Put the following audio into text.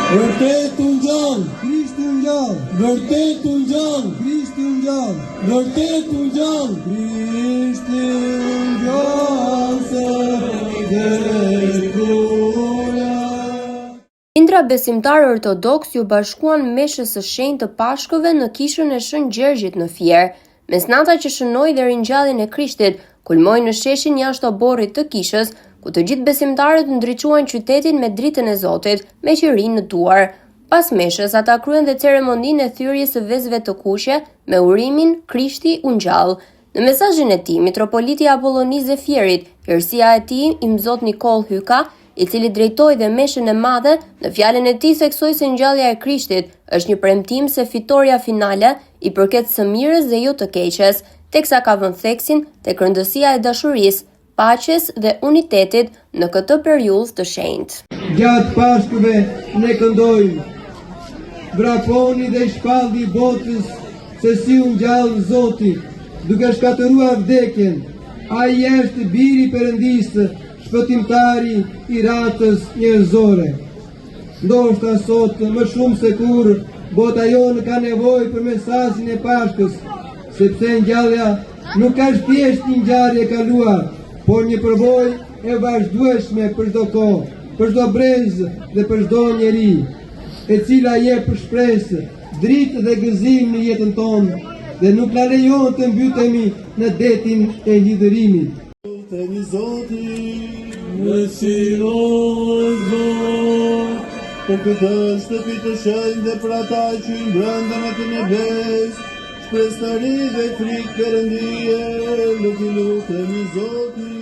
Vërtet unë gjallë, Krishti unë gjallë, vërtet unë gjallë, Krishti unë gjallë, vërtet unë gjallë, Krishti unë gjallë, se vdekura. Qindra besimtarë ortodoks ju bashkuan meshës së shenjtë të Pashkëve në kishën e Shën Gjergjit në Fier. Mesnata që shënoi dhe ringjalljen e Krishtit kulmoi në sheshin jashtë oborrit të kishës, ku të gjithë besimtarët ndriçuan qytetin me dritën e Zotit, me qirin në duar. Pas meshës, ata kryen dhe ceremoninë e thyrjes së vezëve të kuqe me urimin Krishti u ngjall. Në mesazhin e tij, mitropoliti Apollonis e Fierit, erësia e tij Imzot Nikol Hyka, i cili drejtoi dhe meshën e madhe, në fjalën e tij theksoi se ngjallja e Krishtit është një premtim se fitoria finale i përket së mirës dhe jo të keqes, teksa ka vënë theksin tek rëndësia e dashurisë, paqes dhe unitetit në këtë periudhë të shenjtë. Gjatë Pashkëve ne këndojmë, vraponi dhe shpalli botës se si u ngjall Zoti, duke shkatëruar vdekjen. Ai është biri i Perëndisë, shpëtimtari i ratës njerëzore. Ndoshta sot më shumë se kur bota jonë ka nevojë për mesazhin e Pashkës, sepse ngjallja nuk është thjesht një ngjarje e kaluar, por një përvojë e vazhdueshme për çdo kohë, për çdo brez dhe për çdo njeri, e cila jep shpresë, dritë dhe gëzim në jetën tonë dhe nuk na lejon të mbytemi në detin e hidhërimit. Lutemi Zotin, në siroj Zot, për këtë shtëpi të shenjtë dhe për ata që i brenda në të nebes, shpresëtari dhe frikë Perëndie, lutemi Zotin.